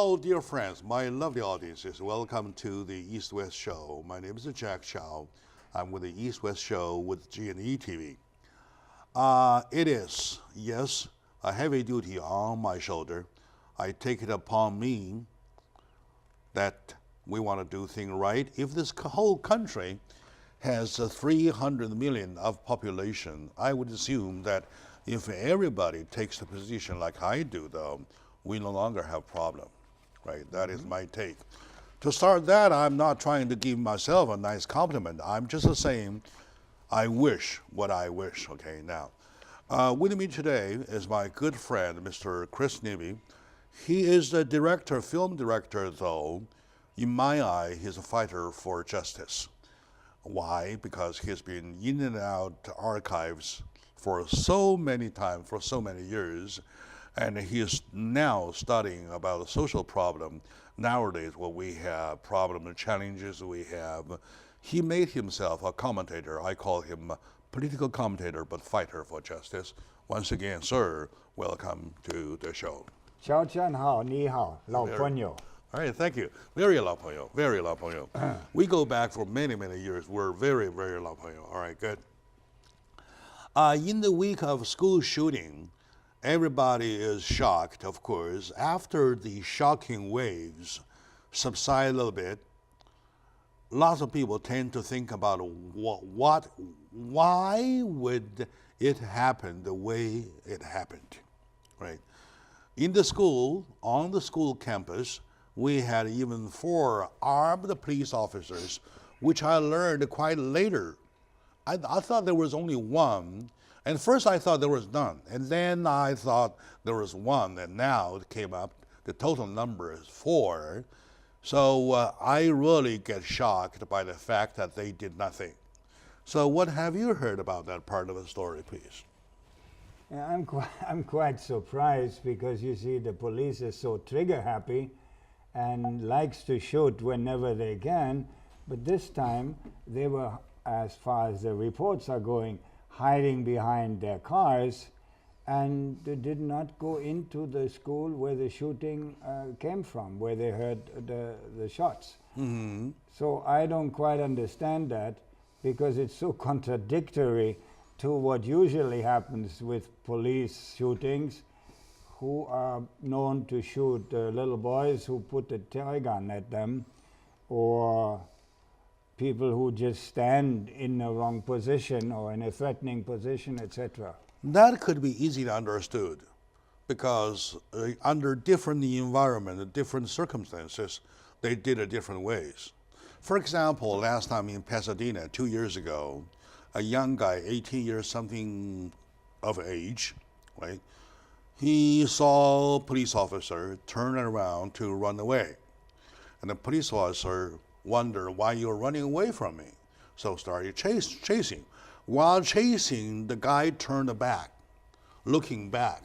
Hello, dear friends, my lovely audiences. Welcome to the East-West Show. My name is Jack Chow. I'm with the East-West Show with G&E TV. It is, yes, a heavy duty on my shoulder. I take it upon me that we want to do things right. If this whole country has 300 million of population, I would assume that if everybody takes the position like I do, though, we no longer have problem, right? That is my take. To start that, I'm not trying to give myself a nice compliment. I'm just saying I wish what I wish, okay, now. With me today is my good friend, Mr. Chris Nivy. He is a director, film director, though. In my eye, he's a fighter for justice. Why? Because he's been in and out archives for so many times, for so many years, and he is now studying about a social problem. Nowadays, what we have, problem and challenges we have, he made himself a commentator. I call him a political commentator, but fighter for justice. Once again, sir, welcome to the show. 小江好，你好，老朋友。 All right, thank you. Very 老朋友, very 老朋友. We go back for many, many years. We're very, very 老朋友. All right, good. In the week of school shooting, everybody is shocked, of course. After the shocking waves subside a little bit, lots of people tend to think about why would it happen the way it happened, right? In the school, on the school campus, we had even 4 armed police officers, which I learned quite later. I thought there was only 1. And first I thought there was none. And then I thought there was 1. And now it came up, the total number is 4. So I really get shocked by the fact that they did nothing. So what have you heard about that part of the story, please? Yeah, I'm quite surprised because you see the police is so trigger happy and likes to shoot whenever they can. But this time they were, as far as the reports are going, hiding behind their cars, and they did not go into the school where the shooting came from, where they heard the shots. Mm-hmm. So I don't quite understand that, because it's so contradictory to what usually happens with police shootings, who are known to shoot little boys who put a toy gun at them, or people who just stand in the wrong position or in a threatening position, etc. That could be easily understood because under different environment, different circumstances, they did it different ways. For example, last time in Pasadena, 2 years ago, a young guy, 18 years something of age, right? He saw a police officer turn around to run away. And the police officer wonder why you're running away from me. So started chasing. While chasing, the guy turned back, looking back.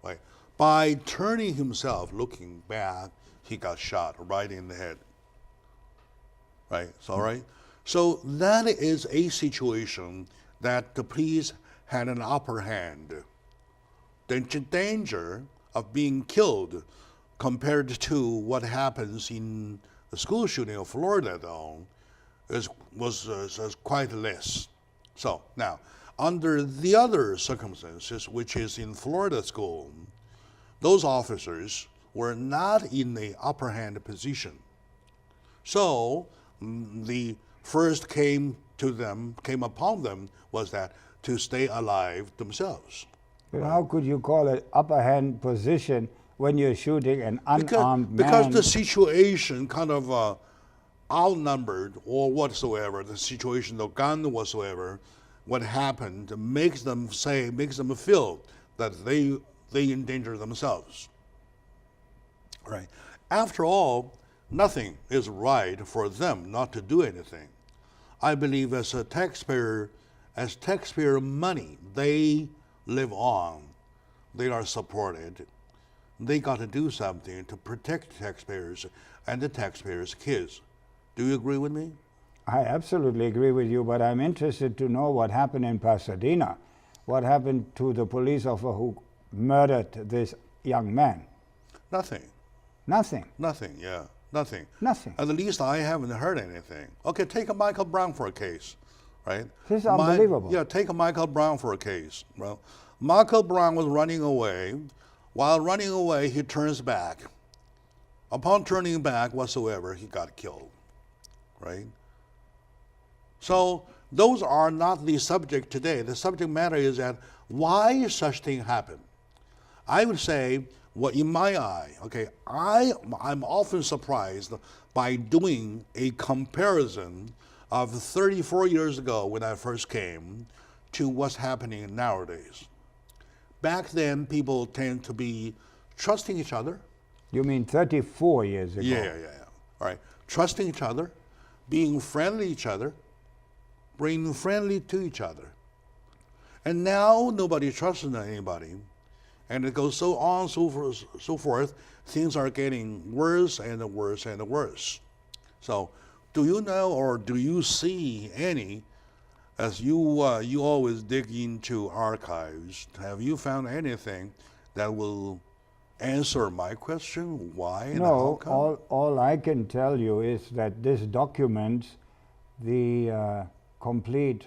Right? By turning himself, looking back, he got shot right in the head. Right? So, right? So that is a situation that the police had an upper hand. The danger of being killed compared to what happens in the school shooting of Florida, though, was quite less. So now, under the other circumstances, which is in Florida school, those officers were not in the upper hand position. So the first came upon them was that to stay alive themselves. But how could you call it upper hand position when you're shooting an unarmed man? Because the situation kind of outnumbered or whatsoever, the situation, the gun whatsoever, what happened makes them feel that they endanger themselves. Right. After all, nothing is right for them not to do anything. I believe as taxpayer money, they live on, they are supported. They got to do something to protect taxpayers and the taxpayers' kids. Do you agree with me? I absolutely agree with you, but I'm interested to know what happened in Pasadena. What happened to the police officer who murdered this young man? Nothing. Nothing. Nothing, yeah, nothing. Nothing. At least I haven't heard anything. Okay, take a Michael Brown for a case, right? This is unbelievable. Yeah, take a Michael Brown for a case. Well, Michael Brown was running away. While running away, he turns back. Upon turning back whatsoever, he got killed, right? So those are not the subject today. The subject matter is that why such thing happen. I would say, what in my eye, okay, I'm often surprised by doing a comparison of 34 years ago when I first came to what's happening nowadays. Back then, people tend to be trusting each other. You mean 34 years ago? Yeah. All right, trusting each other, being friendly to each other, being friendly to each other. And now nobody trusts anybody. And it goes so on, so forth. Things are getting worse and worse and worse. So, do you know or do you see any, as you always dig into archives, have you found anything that will answer my question? Why and how come? No, all I can tell you is that this documents the complete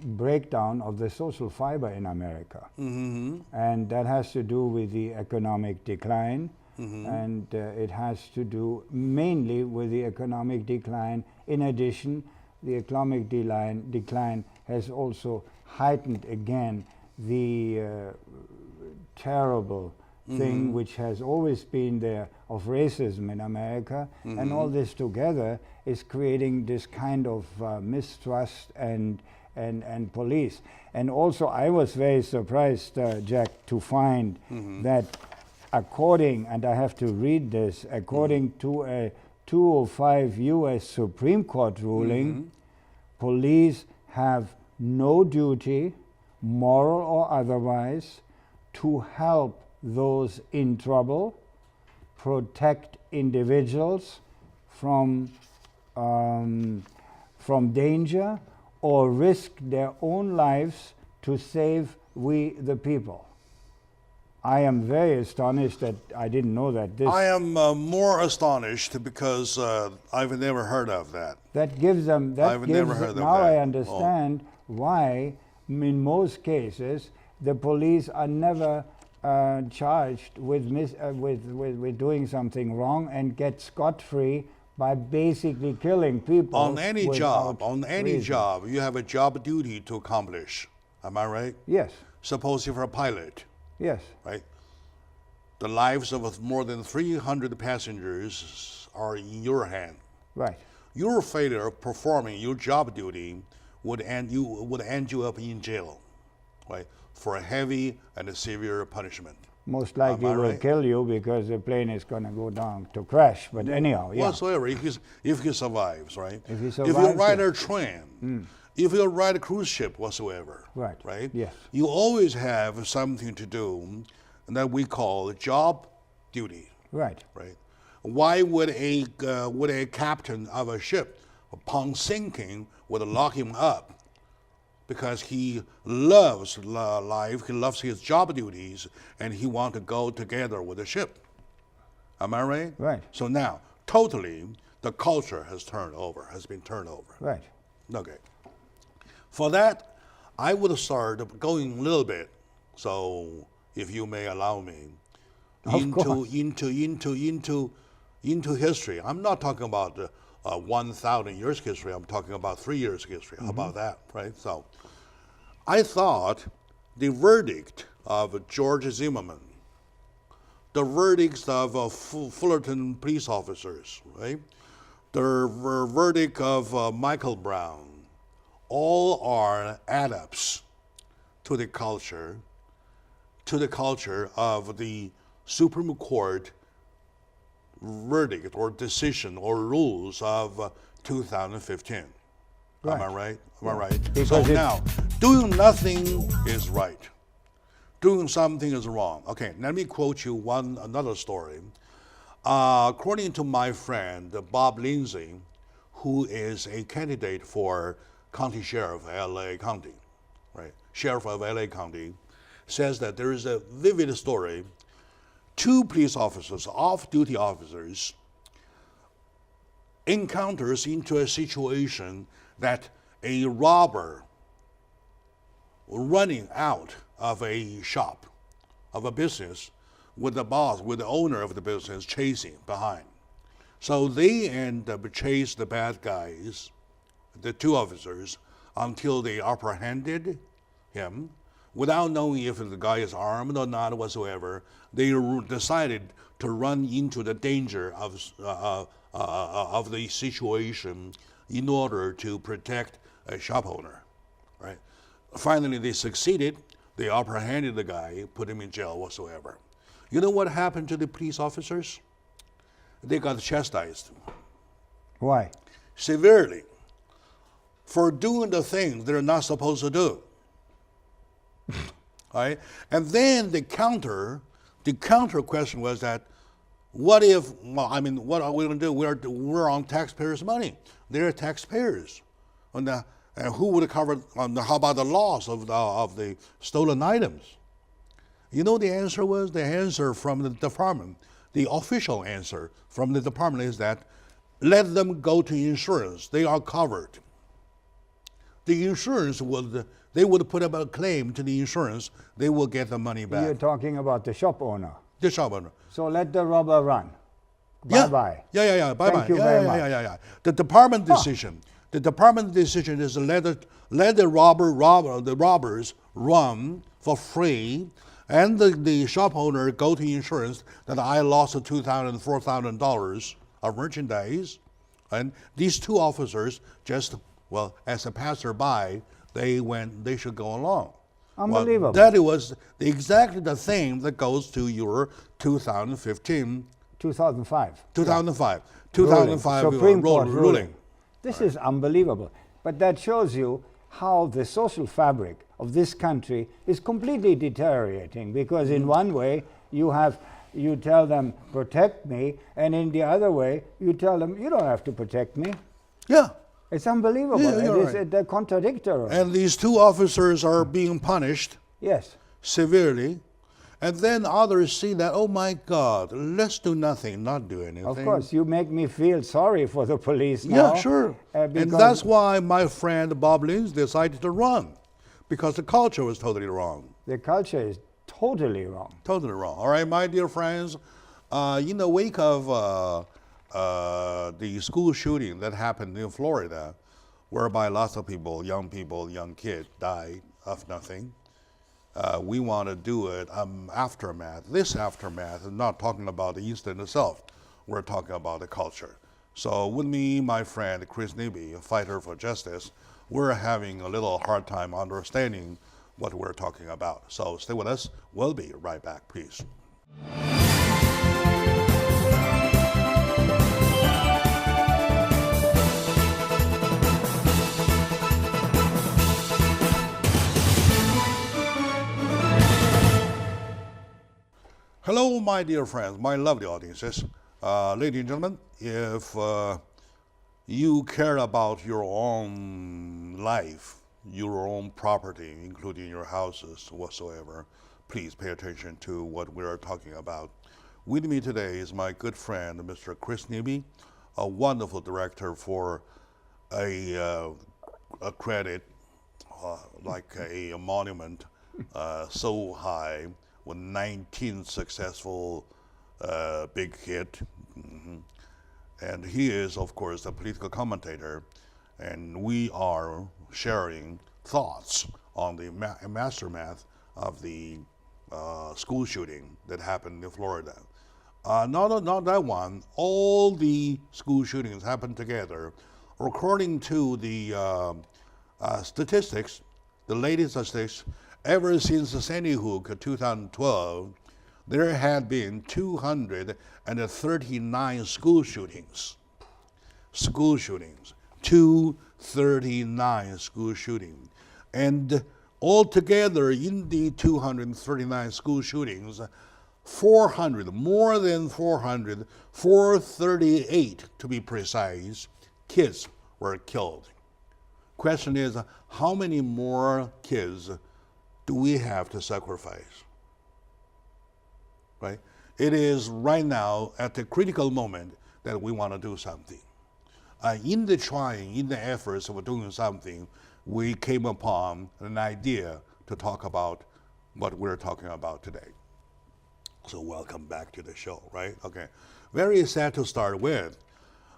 breakdown of the social fiber in America. Mm-hmm. And that has to do with the economic decline, and it has to do mainly with the economic decline. In addition, the economic decline has also heightened again the terrible thing which has always been there of racism in America, and all this together is creating this kind of mistrust and police. And also I was very surprised, Jack, to find that according, and I have to read this, according to a 2005 US Supreme Court ruling, police have no duty, moral or otherwise, to help those in trouble, protect individuals from danger, or risk their own lives to save we the people. I am very astonished that I didn't know that. I am more astonished because I've never heard of that. That gives them. I've never heard of now that. I understand why, in most cases, the police are never charged with doing something wrong and get scot-free by basically killing people. On any job, reason. you have a job duty to accomplish. Am I right? Yes. Suppose you're a pilot, Yes. right? The lives of more than 300 passengers are in your hand. Right. Your failure of performing your job duty would end you up in jail, right? For a heavy and a severe punishment. Most likely Am I will right? kill you because the plane is going to go down to crash. But anyhow, yeah. Whatsoever, if he survives, right? If he If survives, you ride yeah. a train, if you ride a cruise ship whatsoever, Right. right? Yes. You always have something to do that we call job duty, Right. right? Why would a captain of a ship, upon sinking, would lock him up? Because he loves life, he loves his job duties, and he wants to go together with the ship. Am I right? Right. So now, totally, the culture has been turned over. Right. Okay. For that, I would start going a little bit, so if you may allow me, Of course. into history. I'm not talking about 1,000 years history. I'm talking about 3 years history. How about that, right? So, I thought the verdict of George Zimmerman, the verdicts of Fullerton police officers, right? The verdict of Michael Brown, all are add-ups to the culture of the Supreme Court verdict or decision or rules of 2015. Right. Am I right? Am I right? Because So it- now, doing nothing is right. Doing something is wrong. Okay, let me quote you another story. According to my friend Bob Lindsay, who is a candidate for county sheriff, LA County, right? Sheriff of LA County, says that there is a vivid story two police officers, off-duty officers, encounters into a situation that a robber running out of a shop, of a business, with the boss, with the owner of the business chasing behind. So they end up chase the bad guys, the two officers, until they apprehended him without knowing if the guy is armed or not whatsoever. They decided to run into the danger of the situation in order to protect a shop owner, right? Finally, they succeeded. They apprehended the guy, put him in jail whatsoever. You know what happened to the police officers? They got chastised. Why? Severely. For doing the things they're not supposed to do. Right? And then the counter question was that, what if, well, I mean, what are we going to do? We're on taxpayers' money. They're taxpayers. And who would cover, how about the loss of the stolen items? You know, the answer was, the answer from the department, the official answer from the department is that, let them go to insurance. They are covered. The insurance they would put up a claim to the insurance. They will get the money back. You're talking about the shop owner. The shop owner. So let the robber run. Yeah. Bye-bye. Yeah. Bye-bye. Thank you very much. Yeah. The department decision. The department decision is to let the robbers run for free, and the shop owner go to insurance that I lost $2,000, $4,000 of merchandise, and these two officers just, well, as a passerby, they should go along. Unbelievable. Well, that was exactly the thing that goes to your 2005 Supreme Court ruling. This is unbelievable. But that shows you how the social fabric of this country is completely deteriorating, because in one way you tell them, protect me, and in the other way you tell them, you don't have to protect me. Yeah. It's unbelievable. Yeah, They're contradictory. And these two officers are being punished severely. And then others see that, oh my God, let's do nothing, not do anything. Of course, you make me feel sorry for the police now. Yeah, sure. And that's why my friend Bob Lins decided to run, because the culture was totally wrong. The culture is totally wrong. Totally wrong. All right, my dear friends, in the wake of the school shooting that happened in Florida, whereby lots of people, young kids, died of nothing, we want to do it aftermath. This aftermath is not talking about the incident itself. We're talking about the culture. So with me, my friend Chris Nibby, a fighter for justice, we're having a little hard time understanding what we're talking about. So stay with us. We'll be right back, please. Hello, my dear friends, my lovely audiences. Ladies and gentlemen, if you care about your own life, your own property, including your houses whatsoever, please pay attention to what we are talking about. With me today is my good friend, Mr. Chris Nibby, a wonderful director for a credit, like a monument so high, with 19 successful big hit. And he is, of course, a political commentator, and we are sharing thoughts on the aftermath of the school shooting that happened in Florida. Not that one. All the school shootings happened together. According to the statistics, the latest statistics, ever since the Sandy Hook 2012, there had been 239 school shootings. 239 school shootings. And altogether, in the 239 school shootings, 400, more than 400, 438 to be precise, kids were killed. Question is, how many more kids do we have to sacrifice? Right? it is right now at the critical moment that we want to do something. In the efforts of doing something, we came upon an idea to talk about what we're talking about today. So welcome back to the show, right? Okay. Very sad to start with.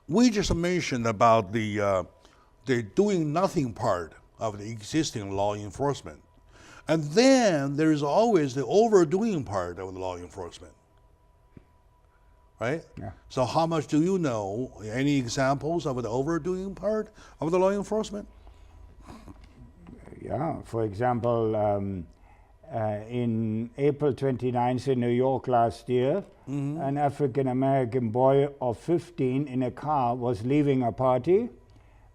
We just mentioned about the doing nothing part of the existing law enforcement. And then there is always the overdoing part of the law enforcement. Right? Yeah. So how much do you know? Any examples of the overdoing part of the law enforcement? Yeah, for example, in April 29th in New York last year, an African-American boy of 15 in a car was leaving a party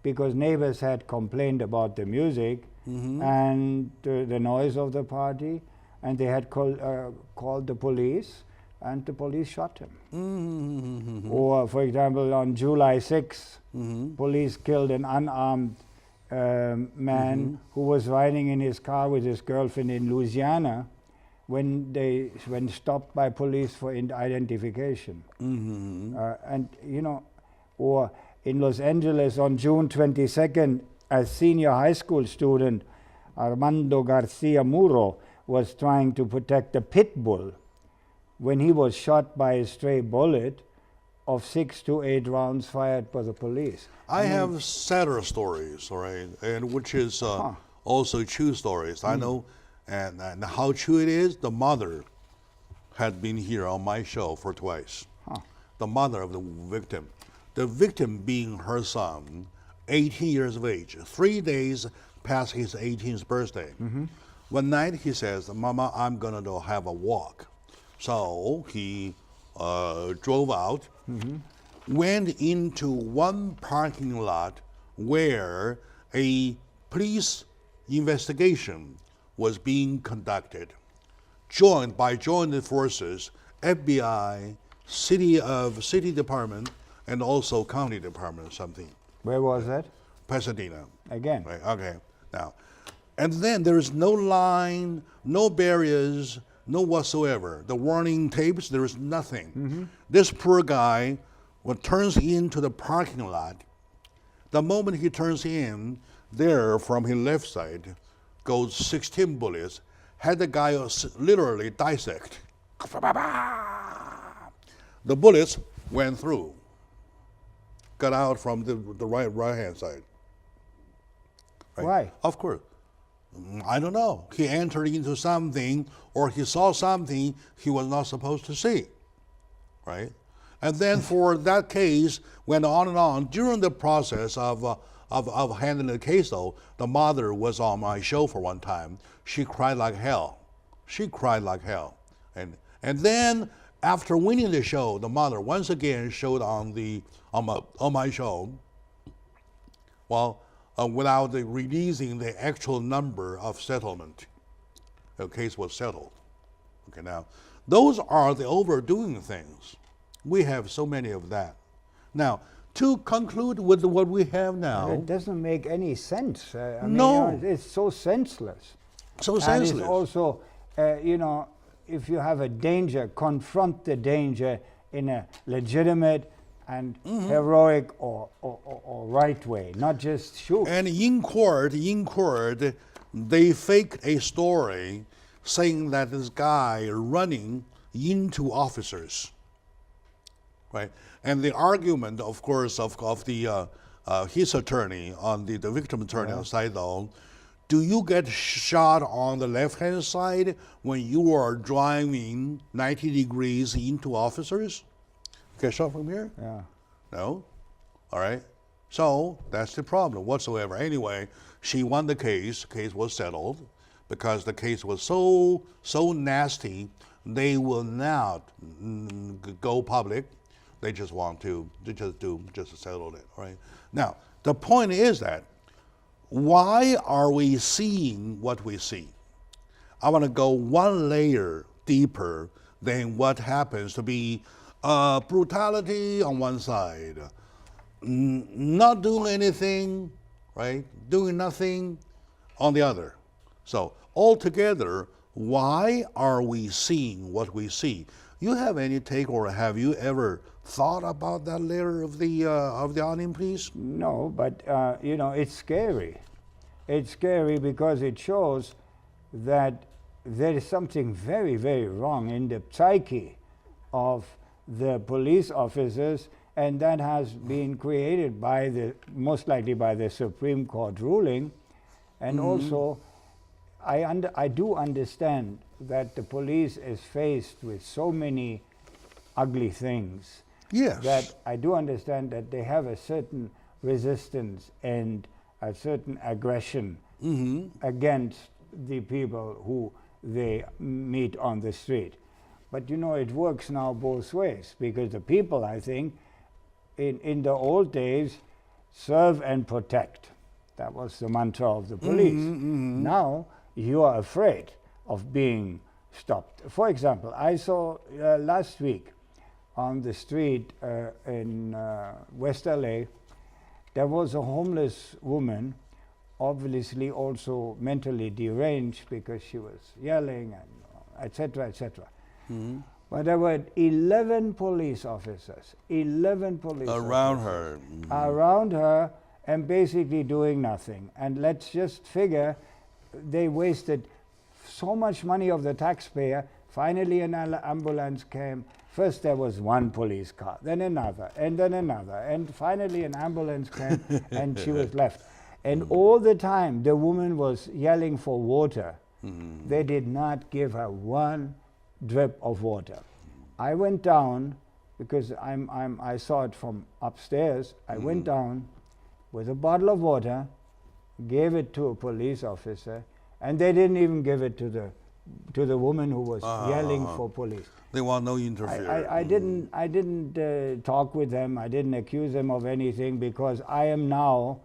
because neighbors had complained about the music and the noise of the party, and they had called the police, and the police shot him. Or, for example, on July 6th, police killed an unarmed man who was riding in his car with his girlfriend in Louisiana when stopped by police for identification. And, you know, or in Los Angeles on June 22nd, a senior high school student, Armando Garcia Muro, was trying to protect a pit bull when he was shot by a stray bullet of 6 to 8 rounds fired by the police. I have sadder stories, all right, and which is also true stories. I know, and how true it is. The mother had been here on my show for twice. The mother of the victim being her son, 18 years of age, 3 days past his 18th birthday. One night he says, "Mama, I'm gonna go have a walk." So he drove out, went into one parking lot where a police investigation was being conducted, joined by joint forces, FBI, city department, and also county department or something. Where was that? Pasadena. Again. Right, okay. Now, and then there is no line, no barriers, no whatsoever. The warning tapes, there is nothing. This poor guy, when turns into the parking lot, the moment he turns in, there from his left side goes 16 bullets, had the guy literally dissect. The bullets went through, got out from the right hand side. Right? Why? Of course. I don't know. He entered into something or he saw something he was not supposed to see. Right? And then for that case, went on and on. During the process of handling the case, though, the mother was on my show for one time. She cried like hell. She cried like hell. And then after winning the show, the mother once again showed on my show. Well, without releasing the actual number of settlement, the case was settled. Okay, now those are the overdoing things. We have so many of that. Now, to conclude with what we have now, It doesn't make any sense. I mean, No. you know, it's so senseless. so And senseless. it's also, you know, if you have a danger, confront the danger in a legitimate and heroic or right way, not just shoot. And in court, they faked a story saying that this guy running into officers, right? And the argument, of course, of the his attorney on the victim attorney side, though, do you get shot on the left-hand side when you are driving 90 degrees into officers? Get shot from here? Yeah. No? All right? So that's the problem whatsoever. Anyway, she won the case. The case was settled because the case was so nasty, they will not go public. They just want to just settle it, right? Now, the point is that why are we seeing what we see? I want to go one layer deeper than what happens to be brutality on one side, not doing anything, right? Doing nothing on the other. So altogether, why are we seeing what we see? You have any take, or have you ever thought about that layer of the onion, please? No, but you know, it's scary. It's scary because it shows that there is something very, very wrong in the psyche of the police officers, and that has been created by the, most likely by the Supreme Court ruling. And also, I do understand that the police is faced with so many ugly things. Yes. That I do understand that they have a certain resistance and a certain aggression against the people who they meet on the street. But you know, it works now both ways, because the people, I think, in the old days, serve and protect. That was the mantra of the police. Now you are afraid of being stopped. For example, I saw last week on the street in West LA, there was a homeless woman, obviously also mentally deranged because she was yelling and etc., etc. But there were 11 police officers, 11 police Around officers her. around her, and basically doing nothing. And let's just figure they wasted so much money of the taxpayer. Finally an ambulance came. First there was one police car, then another, and finally an ambulance came and she was left. And all the time the woman was yelling for water. They did not give her one drip of water. I went down, because I saw it from upstairs. I went down with a bottle of water, gave it to a police officer, and they didn't even give it to the woman who was yelling for police. They want no interference. I didn't talk with them. I didn't accuse them of anything, because I am now,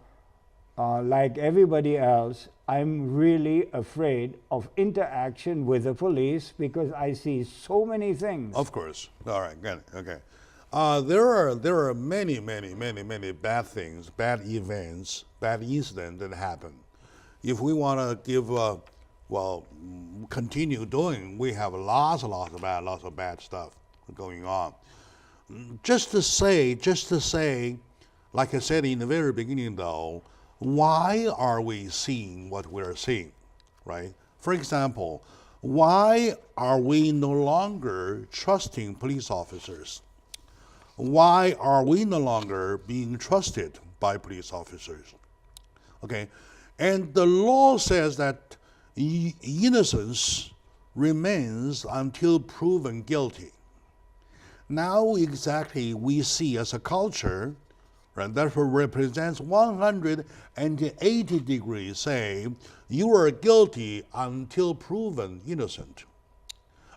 like everybody else, I'm really afraid of interaction with the police, because I see so many things. Of course. All right, got it. Okay. There are many bad things, bad events, bad incidents that happen. If we want to give, continue doing, we have lots of bad stuff going on. Just to say, like I said in the very beginning, though, why are we seeing what we're seeing, right? For example, why are we no longer trusting police officers? Why are we no longer being trusted by police officers? Okay, and the law says that innocence remains until proven guilty. Now exactly we see as a culture, right, that represents 180 degrees, say you are guilty until proven innocent.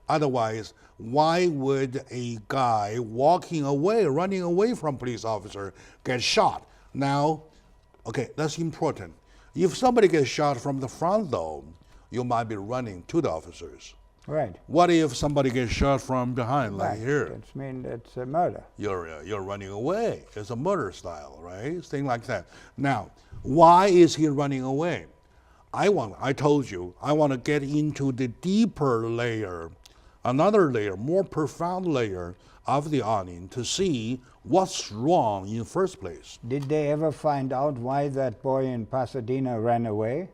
Otherwise, why would a guy running away from police officer get shot? Now, okay, that's important. If somebody gets shot from the front, though, you might be running to the officers. Right. What if somebody gets shot from behind, like here? That's mean it's a murder. You're running away. It's a murder style, right? Thing like that. Now, why is he running away? I told you, I want to get into the deeper layer, another layer, more profound layer of the onion to see what's wrong in the first place. Did they ever find out why that boy in Pasadena ran away?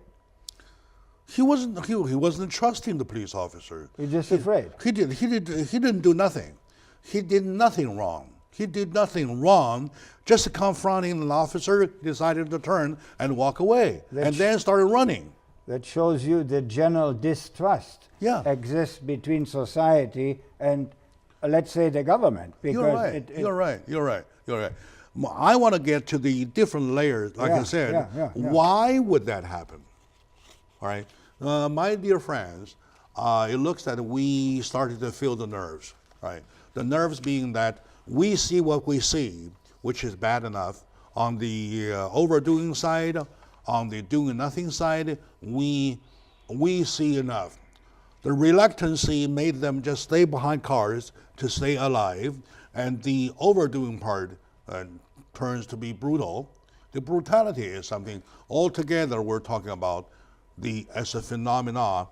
He wasn't trusting the police officer. He's just afraid. He didn't do nothing. He did nothing wrong. He did nothing wrong. Just confronting an officer, decided to turn and walk away, and then started running. That shows you the general distrust exists between society and, let's say, the government. Because You're right. I want to get to the different layers. Like I said, why would that happen? All right, my dear friends, it looks that we started to feel the nerves, right? The nerves being that we see what we see, which is bad enough. On the overdoing side, on the doing nothing side, we see enough. The reluctancy made them just stay behind cars to stay alive, and the overdoing part turns to be brutal. The brutality is something altogether we're talking about. As a phenomena,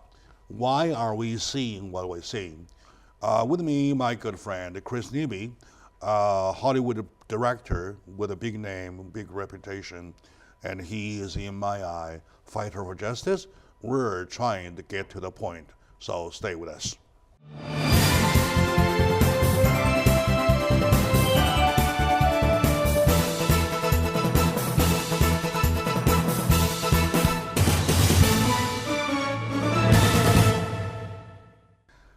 why are we seeing what we're seeing? With me, my good friend Chris Nebe, Hollywood director with a big name, big reputation, and he is, in my eye, fighter for justice. We're trying to get to the point, so stay with us.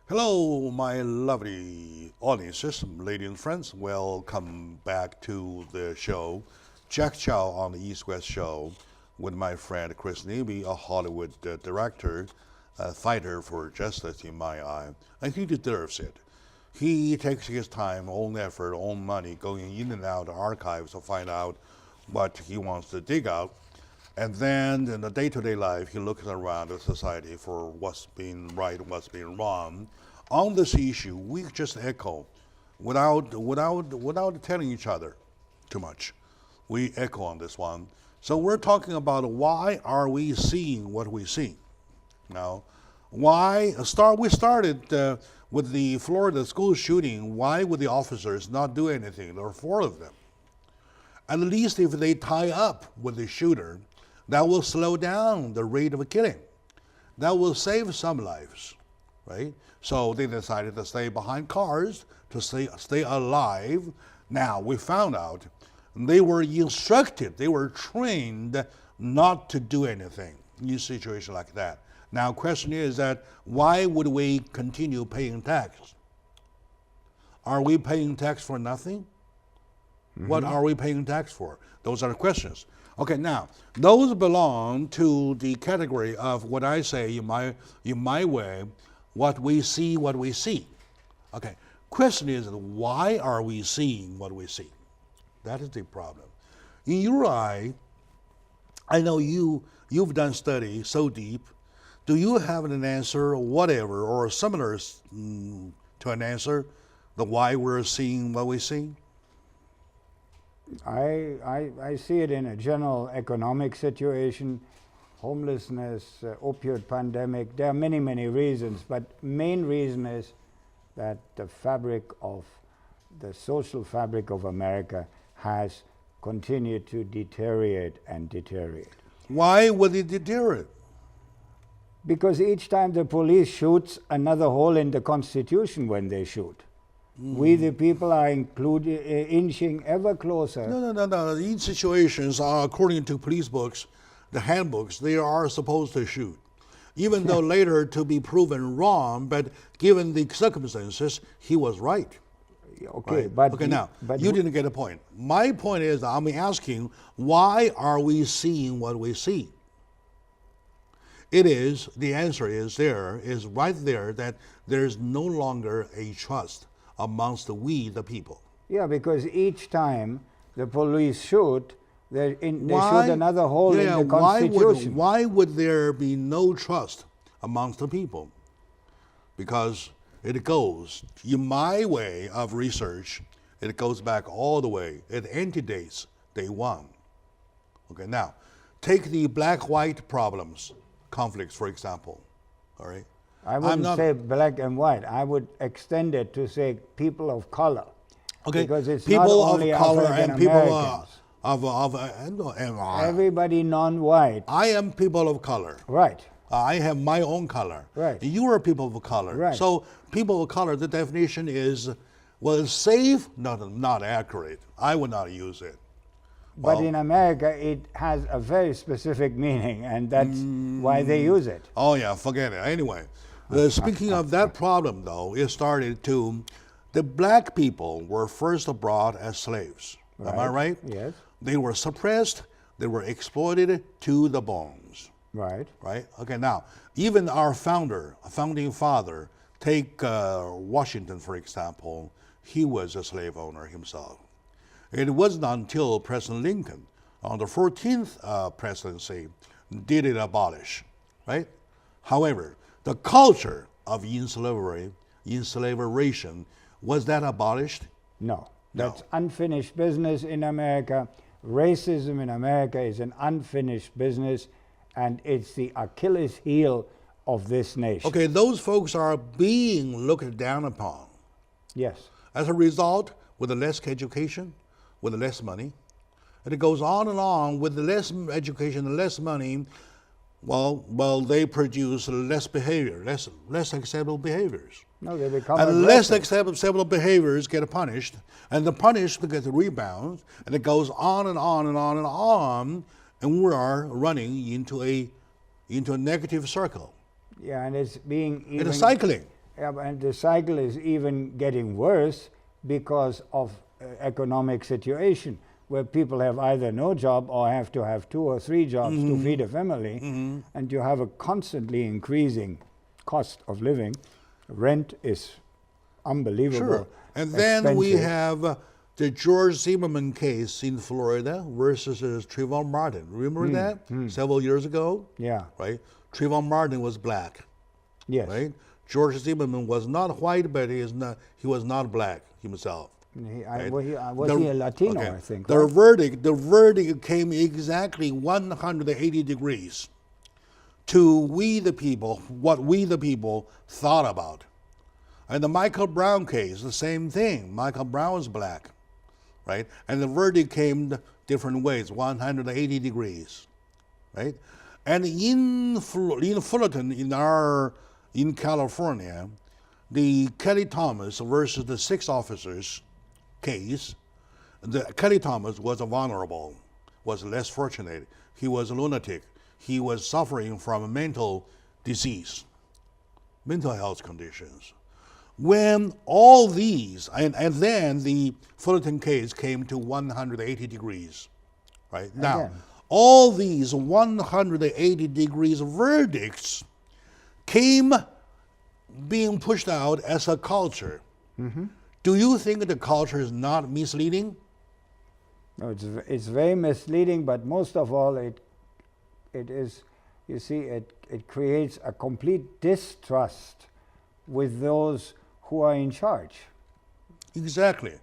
Hello, my lovely audiences, ladies and friends. Welcome back to the show, Jack Chow on the East West Show, with my friend Chris Nebe, a Hollywood director, a fighter for justice in my eye, and he deserves it. He takes his time, own effort, own money, going in and out of archives to find out what he wants to dig out. And then in the day-to-day life, he looks around the society for what's been right, what's been wrong. On this issue, we just echo without telling each other too much. We echo on this one. So we're talking about why are we seeing what we see? Now, we started with the Florida school shooting. Why would the officers not do anything? There were 4 of them. At least if they tie up with the shooter, that will slow down the rate of killing. That will save some lives, right? So they decided to stay behind cars to stay alive. Now, we found out they were instructed, they were trained not to do anything in a situation like that. Now, question is that why would we continue paying tax? Are we paying tax for nothing? Mm-hmm. What are we paying tax for? Those are the questions. Okay, now, those belong to the category of what I say in my way, what we see. Okay, question is, why are we seeing what we see? That is the problem. In your eye, I know you've done study so deep. Do you have an answer, or whatever, or similar to an answer, the why we're seeing what we see? I see it in a general economic situation, homelessness, opioid pandemic. There are many, many reasons, but main reason is that the social fabric of America has continued to deteriorate and deteriorate. Why would it deteriorate? Because each time the police shoots, another hole in the Constitution when they shoot. We, the people, are inching ever closer. No. In situations, according to police books, the handbooks, they are supposed to shoot. Even though later to be proven wrong, but given the circumstances, he was right. Okay, right? But you didn't get a point. My point is, I'm asking, why are we seeing what we see? The answer is right there, that there's no longer a trust amongst we, the people. Yeah, because each time the police shoot, they shoot another hole in the Constitution. Why would there be no trust amongst the people? Because it goes, in my way of research, it goes back all the way. It antedates day one. Okay, now, take the black-white problems, conflicts, for example, all right? I wouldn't say black and white. I would extend it to say people of color. Okay, because it's people not only of color African and people Americans. Everybody non-white. I am people of color. Right. I have my own color. Right. You are people of color. Right. So people of color, the definition is, well, it's safe, not accurate. I would not use it. But in America, it has a very specific meaning, and that's why they use it. Oh yeah, forget it. Anyway, speaking of that problem, though, it started to, the black people were first brought as slaves. Right. Am I right? Yes. They were suppressed. They were exploited to the bones. Right. Right. Okay. Now, even our founding father, take Washington for example. He was a slave owner himself. It wasn't until President Lincoln, on the 14th presidency, did it abolish. Right. However, the culture of enslavation, was that abolished? No. That's unfinished business in America. Racism in America is an unfinished business, and it's the Achilles heel of this nation. Okay, those folks are being looked down upon. Yes. As a result, with the less education, with the less money, and it goes on and on, with the less education and less money, well, they produce less behavior, less acceptable behaviors. No, they become And less aggressive. acceptable behaviors get punished, and the punishment gets rebounds, and it goes on and on and on and on, and we are running into a negative circle. Yeah, and it's being even... It's cycling. Yeah, and the cycle is even getting worse because of economic situation, where people have either no job or have to have 2 or 3 jobs to feed a family, and you have a constantly increasing cost of living. Rent is unbelievable. Sure. And then we expensive. have the George Zimmerman case in Florida versus Trayvon Martin. Remember that? Several years ago? Yeah. Right? Trayvon Martin was black. Yes. Right? George Zimmerman was not white, but he was not black himself. Right? Was he a Latino, okay. I think? The right? verdict came exactly 180 degrees to what we the people thought about. And the Michael Brown case, the same thing. Michael Brown was black, right? And the verdict came different ways, 180 degrees, right? And in Fullerton, in California, the Kelly Thomas versus the 6 officers case, Kelly Thomas was vulnerable, was less fortunate. He was a lunatic. He was suffering from a mental disease, mental health conditions. When all these, and then the Fullerton case came to 180 degrees, right? Now, Again. all these 180 degrees verdicts came being pushed out as a culture. Do you think the culture is not misleading? No, it's very misleading, but most of all, it is, you see, it creates a complete distrust with those who are in charge. Exactly.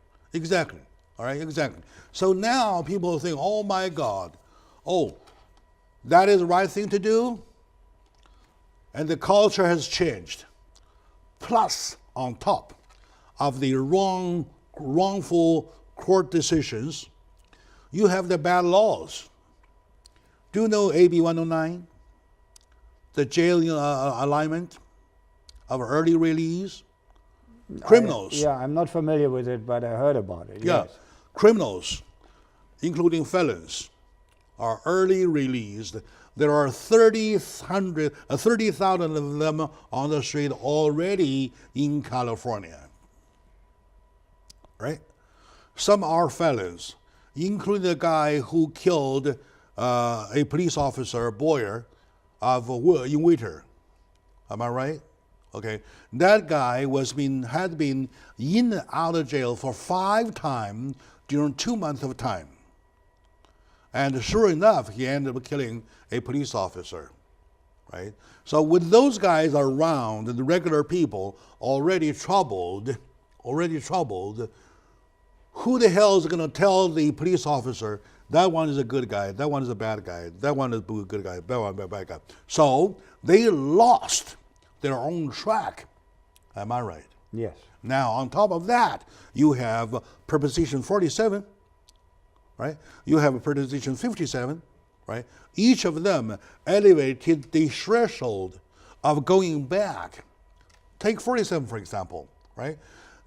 All right, exactly. So now people think, oh my God, that is the right thing to do? And the culture has changed. Plus, on top of the wrongful court decisions, you have the bad laws. Do you know AB 109? The jail alignment of early release? Criminals. Yeah, I'm not familiar with it, but I heard about it. Yeah, Yes. criminals, including felons, are early released. There are 30,000 of them on the street already in California. Right? Some are felons, including the guy who killed a police officer, Boyer, in Whittier. Am I right? Okay, that guy had been in and out of jail for 5 times during 2 months of time. And sure enough, he ended up killing a police officer, right? So with those guys around, and the regular people already troubled, who the hell is going to tell the police officer that one is a good guy, that one is a bad guy, that one is a good guy, that one is a bad guy? So they lost their own track. Am I right? Yes. Now, on top of that, you have Proposition 47, right? You have Proposition 57, right? Each of them elevated the threshold of going back. Take 47, for example, right?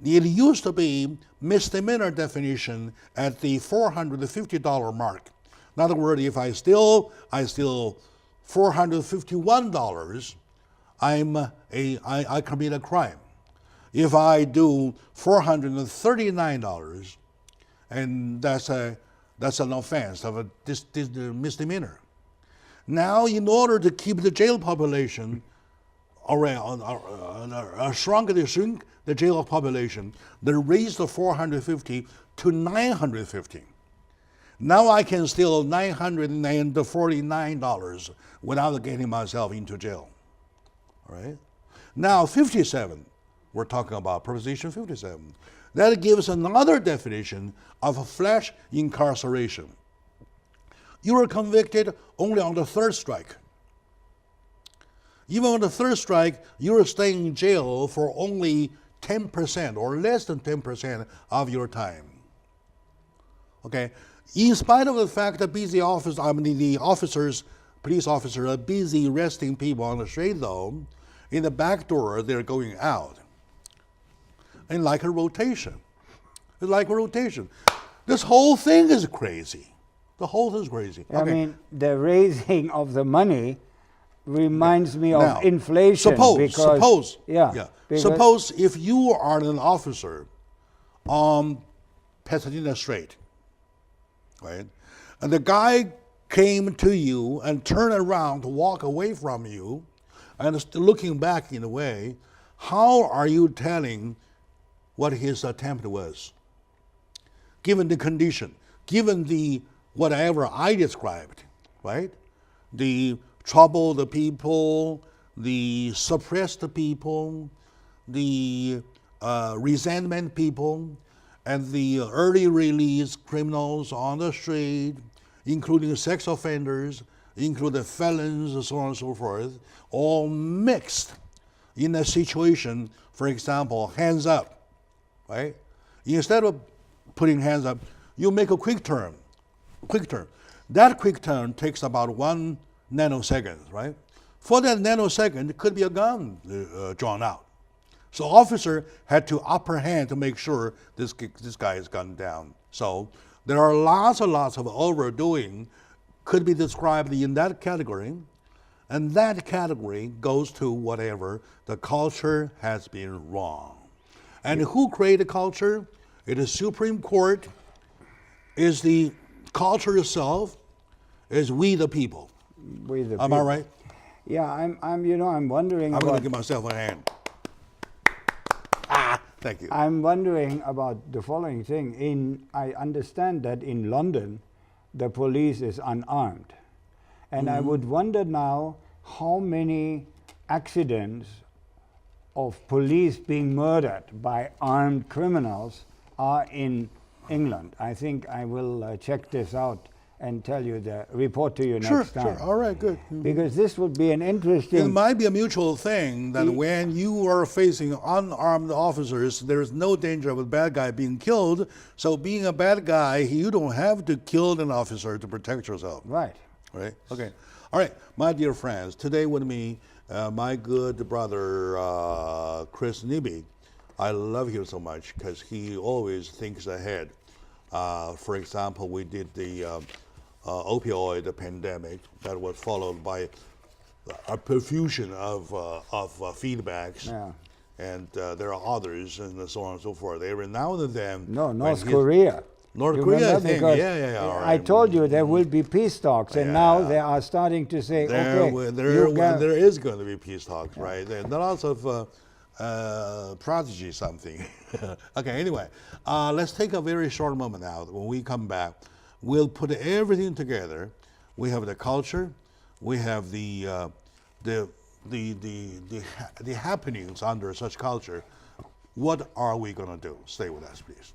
It used to be misdemeanor definition at the $450 mark. In other words, if I steal $451, I commit a crime. If I do $439, and that's an offense of a misdemeanor. Now, in order to keep the jail population around, shrunk the jail population, they raised the 450 to 950. Now I can steal $949 without getting myself into jail. All right? Now 57, we're talking about Proposition 57. That gives another definition of flash incarceration. You are convicted only on the 3rd strike. Even on the third strike, you're staying in jail for only 10% or less than 10% of your time. Okay? In spite of the fact that the officers, police officers are busy arresting people on the street though, in the back door they're going out. And like a rotation. It's like a rotation. This whole thing is crazy. The whole thing is crazy. I mean, the raising of the money reminds me of inflation. Suppose because if you are an officer on Pasadena Street, right, and the guy came to you and turned around to walk away from you, and looking back in a way, how are you telling what his attempt was? Given the condition, given the whatever I described, right? The troubled people, the suppressed people, the resentment people, and the early release criminals on the street, including sex offenders, including felons, and so on and so forth, all mixed in a situation, for example, hands up, right? Instead of putting hands up, you make a quick turn. That quick turn takes about 1 nanosecond, right? For that nanosecond, it could be a gun drawn out. So officer had to upper hand to make sure this guy is gunned down. So there are lots and lots of overdoing could be described in that category, and that category goes to whatever the culture has been wrong. And who created culture? It is Supreme Court, is the culture itself, is we the people. We the Am people. I right? Yeah, I'm wondering I'm about... going to give myself a hand. Thank you. I'm wondering about the following thing. I understand that in London, the police is unarmed. And I would wonder now how many accidents of police being murdered by armed criminals are in England. I think I will check this out and report to you next time. Sure. All right, good. Because this would be an interesting... It might be a mutual thing that when you are facing unarmed officers, there is no danger of a bad guy being killed. So being a bad guy, you don't have to kill an officer to protect yourself. Right. Right? Okay. All right, my dear friends, today with me, my good brother, Chris Nibby. I love him so much because he always thinks ahead. For example, we did the opioid pandemic that was followed by a profusion of feedbacks. Yeah. And there are others and so on and so forth. Every now and then. No, North Korea. North Korea thing, yeah. All right. I told you there will be peace talks, and now they are starting to say, there is going to be peace talks, right? There are lots of prodigy something. Okay, anyway, let's take a very short moment now. When we come back, we'll put everything together. We have the culture, we have the happenings under such culture. What are we going to do? Stay with us, please.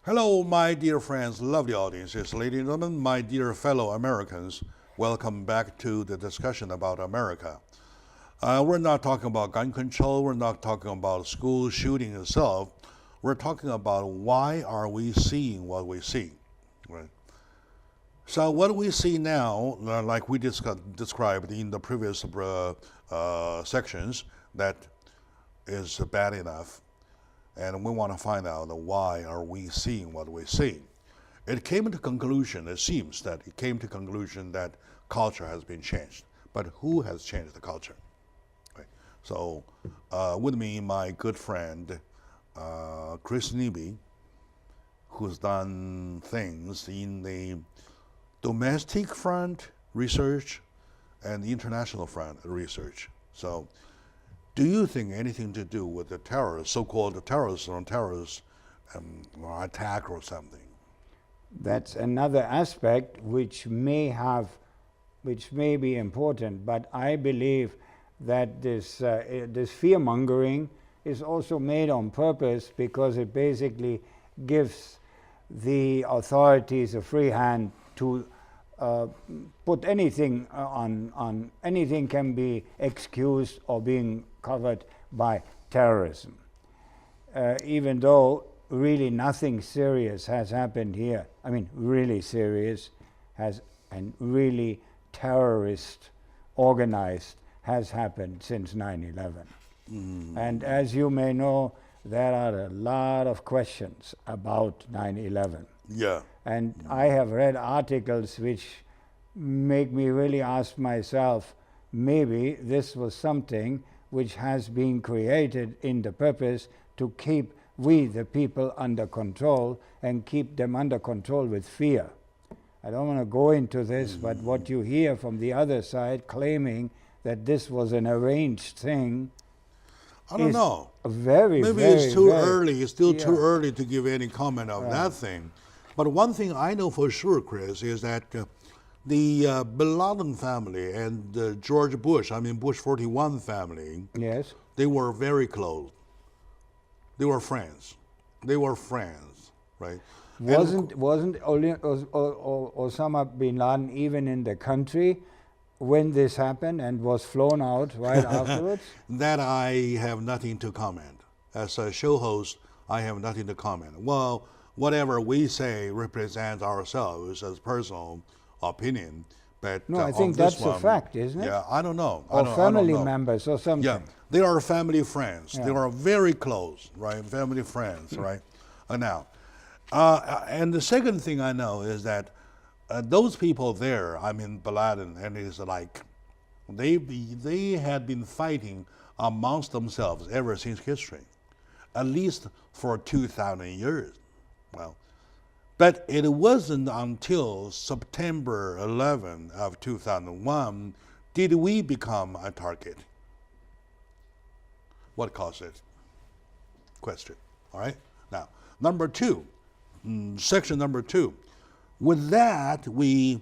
Hello, my dear friends, lovely audiences, ladies and gentlemen, my dear fellow Americans. Welcome back to the discussion about America. We're not talking about gun control. We're not talking about school shooting itself. We're talking about why are we seeing what we see, right? So what we see now, like we described in the previous sections, that is bad enough. And we want to find out why are we seeing what we see. It seems that it came to conclusion that culture has been changed. But who has changed the culture? Right. So with me, my good friend, Chris Nibby, who's done things in the domestic front research and the international front research. So do you think anything to do with the terrorist, so-called terrorist attack or something? That's another aspect which may be important, but I believe that this fear-mongering is also made on purpose, because it basically gives the authorities a free hand to put anything on anything can be excused or being covered by terrorism, even though really nothing serious has happened here. I mean, really serious and really terrorist organized has happened since 9/11. And as you may know, there are a lot of questions about 9/11. Yeah. And I have read articles which make me really ask myself, maybe this was something which has been created in the purpose to keep we, the people, under control, and keep them under control with fear. I don't want to go into this, but what you hear from the other side claiming that this was an arranged thing, I don't know. Maybe It's too early. It's still too early to give any comment on that thing. But one thing I know for sure, Chris, is that the Bin Laden family and George Bush, Bush 41 family, yes, they were very close. They were friends. Right? Wasn't Osama bin Laden even in the country when this happened and was flown out right afterwards? That I have nothing to comment. As a show host, I have nothing to comment. Well, whatever we say represents ourselves as personal opinion. But no, I think that's a fact, isn't it? Yeah, I don't know. Or family members or something. Yeah, they are family friends. Yeah. They are very close, right? Family friends, right? Now, and the second thing I know is that those people there, Bin Laden and his like, they had been fighting amongst themselves ever since history, at least for 2,000 years. Well, but it wasn't until September 11 of 2001 did we become a target. What caused it? Question. All right. Now, number two, section number 2. With that, we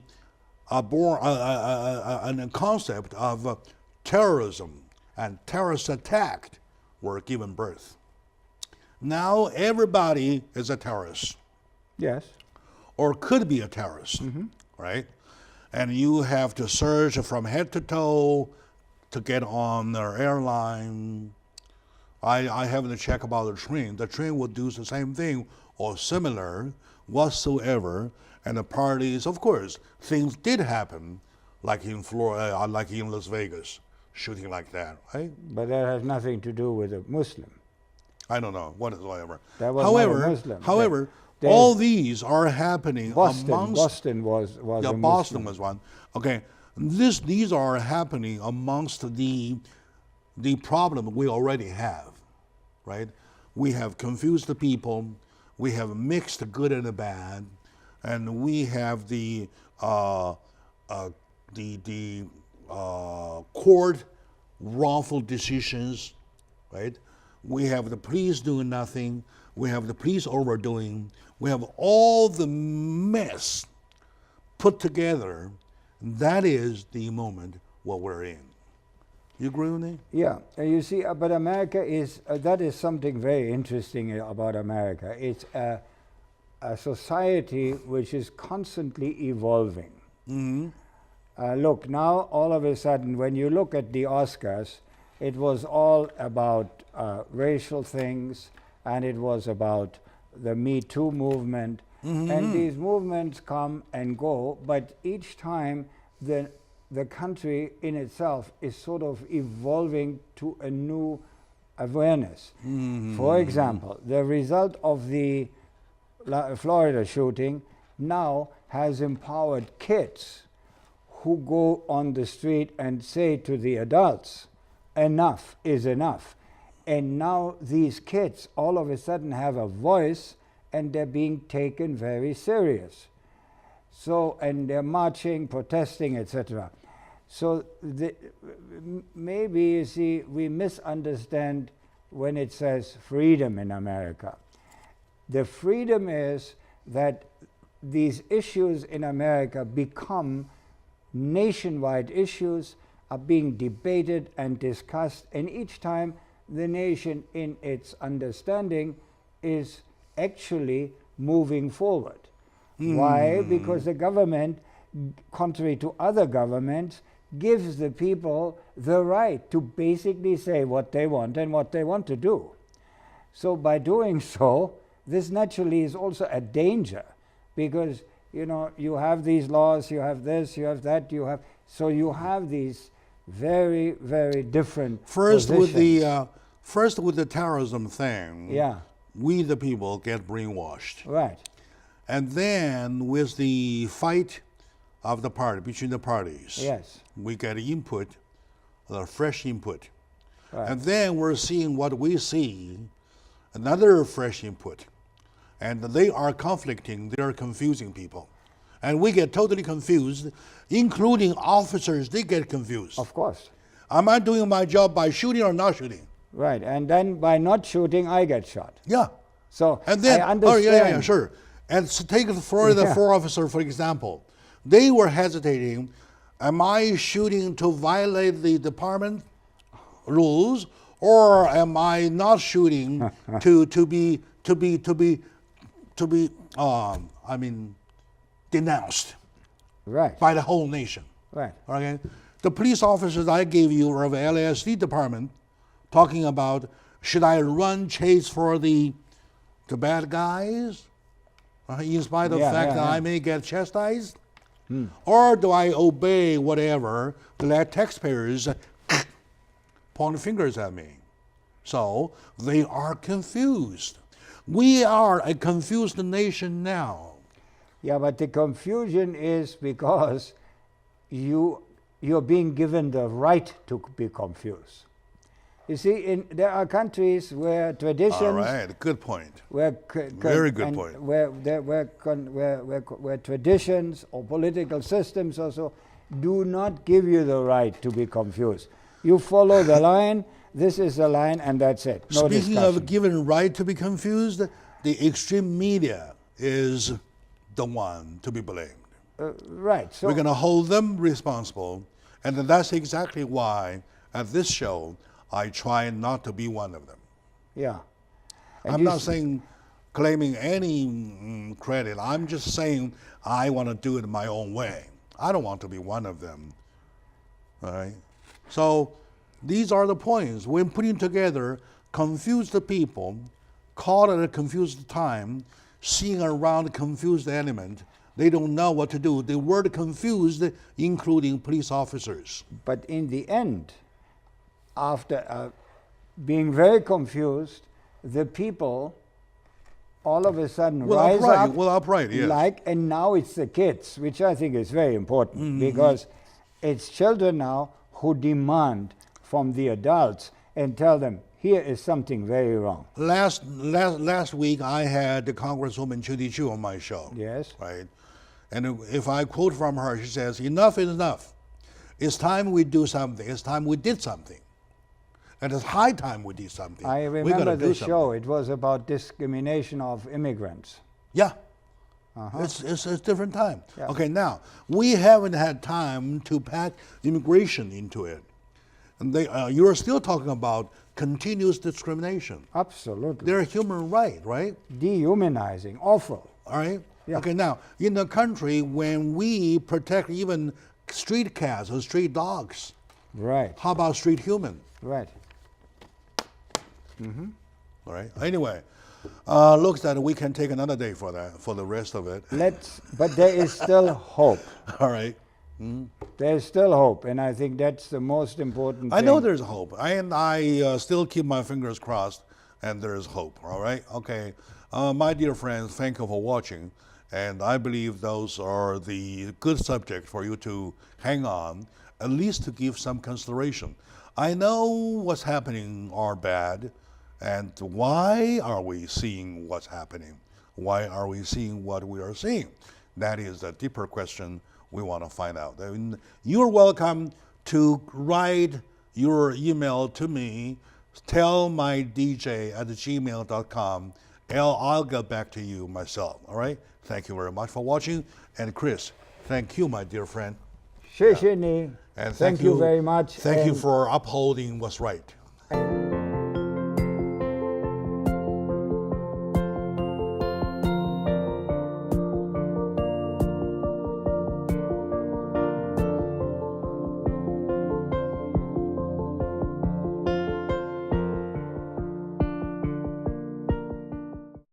are born a concept of terrorism and terrorist attack were given birth. Now everybody is a terrorist. Yes. Or could be a terrorist, right? And you have to search from head to toe to get on their airline. I haven't checked about the train. The train will do the same thing or similar whatsoever. And the parties, of course, things did happen, like in Florida, like in Las Vegas, shooting like that, right? But that has nothing to do with a Muslim. I don't know, whatever. That was not a Muslim. However, all these are happening amongst... Boston was a Boston Muslim. was one. Okay, these are happening amongst the problem we already have, right? We have confused the people, we have mixed the good and the bad, and we have the court wrongful decisions, right? We have the police doing nothing. We have the police overdoing. We have all the mess put together. That is the moment what we're in. You agree with me? Yeah, you see, but America is, that is something very interesting about America. It's a society which is constantly evolving. Look, now all of a sudden, when you look at the Oscars, it was all about racial things, and it was about the Me Too movement. And these movements come and go, but each time the country in itself is sort of evolving to a new awareness. For example, the result of the Florida shooting now has empowered kids who go on the street and say to the adults, enough is enough. And now these kids all of a sudden have a voice and they're being taken very serious. So, and they're marching, protesting, etc. So maybe, you see, we misunderstand when it says freedom in America. The freedom is that these issues in America become nationwide issues, are being debated and discussed, and each time the nation in its understanding is actually moving forward. Why? Because the government, contrary to other governments, gives the people the right to basically say what they want and what they want to do. So by doing so, this naturally is also a danger, because you have these laws, you have this, you have that, so you have these very, very different positions. First with the terrorism thing, Yeah. we the people get brainwashed. Right. And then with the fight of the party, between the parties, Yes. we get input, fresh input. Right. And then we're seeing what we see, another fresh input. And they are conflicting, they are confusing people. And we get totally confused, including officers, they get confused. Of course. Am I doing my job by shooting or not shooting? Right. And then by not shooting, I get shot. Yeah. So And then, I understand. yeah, sure. And so take the Florida Yeah. 4 officer, for example. They were hesitating. Am I shooting to violate the department rules, or am I not shooting to be denounced Right. by the whole nation? Right. Okay. The police officers I gave you were of the LASD department, talking about should I run chase for the bad guys, in spite of the fact that I may get chastised, or do I obey whatever to let taxpayers point fingers at me? So they are confused. We are a confused nation now. Yeah, but the confusion is because you're being given the right to be confused. You see, there are countries where traditions. All right, good point. Very good point. Where traditions or political systems also do not give you the right to be confused. You follow the line. This is the line, and that's it. No Speaking discussion. of given right to be confused, the extreme media is the one to be blamed. Right. So We're going to hold them responsible, and that's exactly why at this show I try not to be one of them. yeah. And I'm you not saying claiming any credit. I'm just saying I want to do it my own way. I don't want to be one of them. All right. So these are the points. When putting together, confuse the people, call it a confused time, seeing around a confused element, they don't know what to do. The word confused, including police officers. But in the end, after being very confused, the people all of a sudden rise up. Well, upright, yes. And now it's the kids, which I think is very important, because it's children now who demand from the adults and tell them, here is something very wrong. Last week, I had the Congresswoman Judy Chu on my show. Yes. Right. And if I quote from her, she says, enough is enough. It's time we do something. It's time we did something. And it's high time we did something. I remember the show. It was about discrimination of immigrants. Yeah. It's a different time. Yeah. Okay, now, we haven't had time to pack immigration into it. And you're still talking about continuous discrimination. Absolutely. They're a human right, right? Dehumanizing, awful. All right? Yeah. Okay, now, in the country, when we protect even street cats or street dogs, Right. how about street human? Right. All right. Anyway, looks like we can take another day for that, for the rest of it. But there is still hope. All right. There is still hope, and I think that's the most important I thing. know there's hope, and I still keep my fingers crossed, and there's hope. All right. Okay. My dear friends, thank you for watching, and I believe those are the good subjects for you to hang on, at least to give some consideration. I know what's happening are bad, and why are we seeing what's happening? Why are we seeing what we are seeing? That is a deeper question we want to find out. I mean, you're welcome to write your email to me, tellmydj@gmail.com, and I'll get back to you myself, all right? Thank you very much for watching. And Chris, thank you, my dear friend. 谢谢你 And Thank you very much. Thank you and- for upholding what's right.